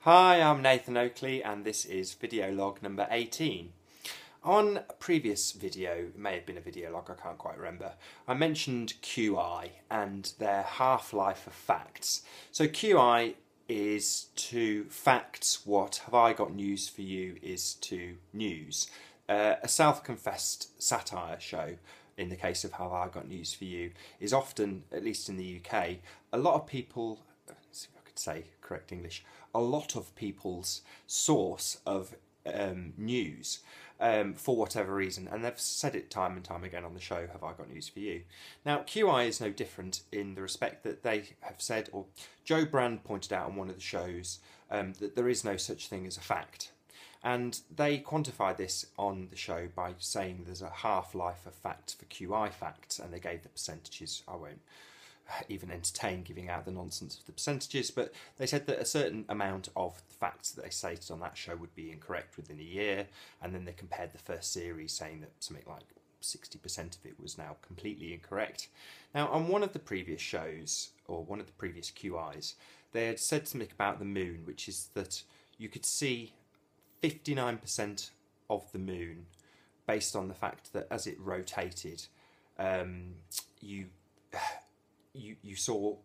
Hi, I'm Nathan Oakley and this is video log number 18. On a previous video, it may have been a video log, I can't quite remember, I mentioned QI and their half-life of facts. So QI is to facts what Have I Got News For You is to news. A self-confessed satire show, in the case of Have I Got News For You, is often, at least in the UK, a lot of people, let's see if I could say correct English, a lot of people's source of news for whatever reason, and they've said it time and time again on the show, Have I Got News For You? Now, QI is no different in the respect that they have said, or Joe Brand pointed out on one of the shows, that there is no such thing as a fact. And they quantified this on the show by saying there's a half-life of facts for QI facts, and they gave the percentages. I won't even entertain giving out the nonsense of the percentages, but they said that a certain amount of the facts that they stated on that show would be incorrect within a year, and then they compared the first series saying that something like 60% of it was now completely incorrect. Now, on one of the previous shows, or one of the previous QIs, they had said something about the moon, which is that you could see 59% of the moon based on the fact that as it rotated, you saw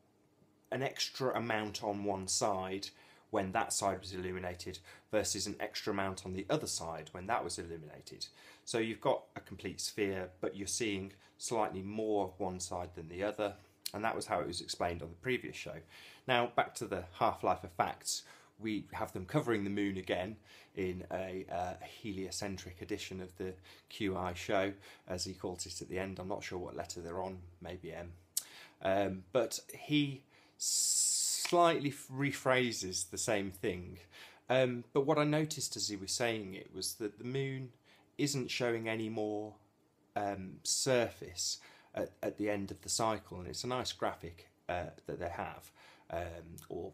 an extra amount on one side when that side was illuminated versus an extra amount on the other side when that was illuminated. So you've got a complete sphere, but you're seeing slightly more of one side than the other, and that was how it was explained on the previous show. Now, back to the half-life of facts. We have them covering the moon again in a heliocentric edition of the QI show, as he calls it at the end. I'm not sure what letter they're on, maybe M. But he slightly rephrases the same thing. But what I noticed as he was saying it was that the moon isn't showing any more surface at the end of the cycle, and it's a nice graphic that they have, or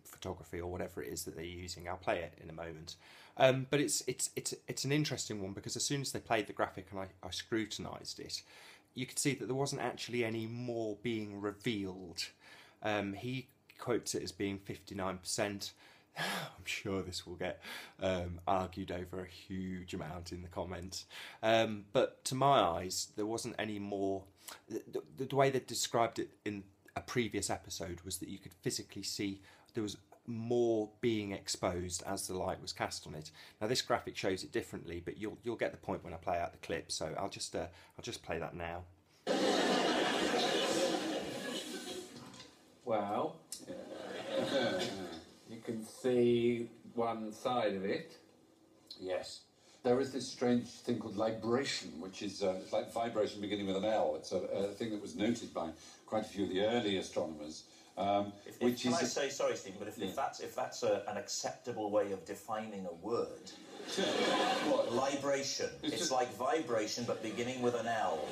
photography or whatever it is that they're using. I'll play it in a moment. But it's an interesting one, because as soon as they played the graphic and I scrutinised it, you could see that there wasn't actually any more being revealed. He quotes it as being 59%. I'm sure this will get argued over a huge amount in the comments. But to my eyes, there wasn't any more. The way they described it in a previous episode was that you could physically see there was more being exposed as the light was cast on it. Now this graphic shows it differently, but you'll get the point when I play out the clip. So I'll just play that now. Well, you can see one side of it. Yes. There is this strange thing called libration, which is it's like vibration beginning with an L. It's a thing that was noted by quite a few of the early astronomers. Can I say, sorry Stephen, but if that's an acceptable way of defining a word, what? Libration. It's like vibration but beginning with an L.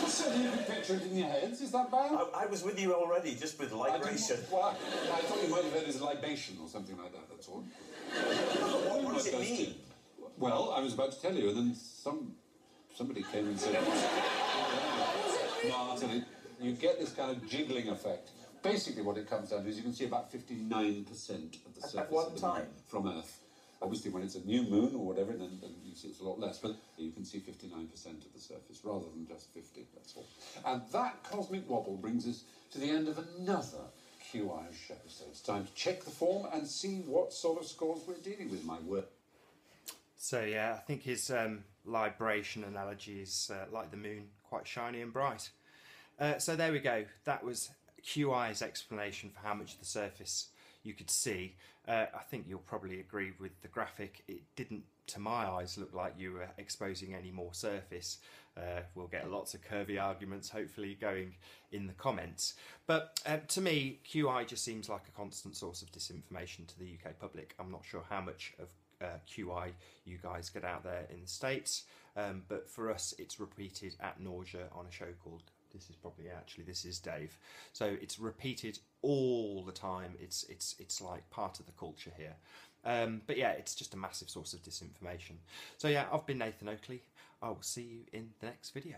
So you can picture it in your heads, is that bad? I was with you already, just with libration. I thought you might have heard it as libation or something like that, that's all. What does it mean? Well, I was about to tell you, and then somebody came and said, no, I'll tell you, you get this kind of jiggling effect. Basically what it comes down to is you can see about 59% of the surface at one of the time moon from Earth. Obviously when it's a new moon or whatever, then you see it's a lot less, but you can see 59% of the surface rather than just 50, that's all. And that cosmic wobble brings us to the end of another QI show, so it's time to check the form and see what sort of scores we're dealing with, my word. So yeah, I think his libration analogy is like the moon, quite shiny and bright. So there we go. That was QI's explanation for how much of the surface you could see. I think you'll probably agree with the graphic. It didn't, to my eyes, look like you were exposing any more surface. We'll get lots of curvy arguments, hopefully, going in the comments. But to me, QI just seems like a constant source of disinformation to the UK public. I'm not sure how much of QI you guys get out there in the States, but for us it's repeated ad nausea on a show called, this is Dave, so it's repeated all the time. It's like part of the culture here, but yeah, it's just a massive source of disinformation. So yeah, I've been Nathan Oakley. I will see you in the next video.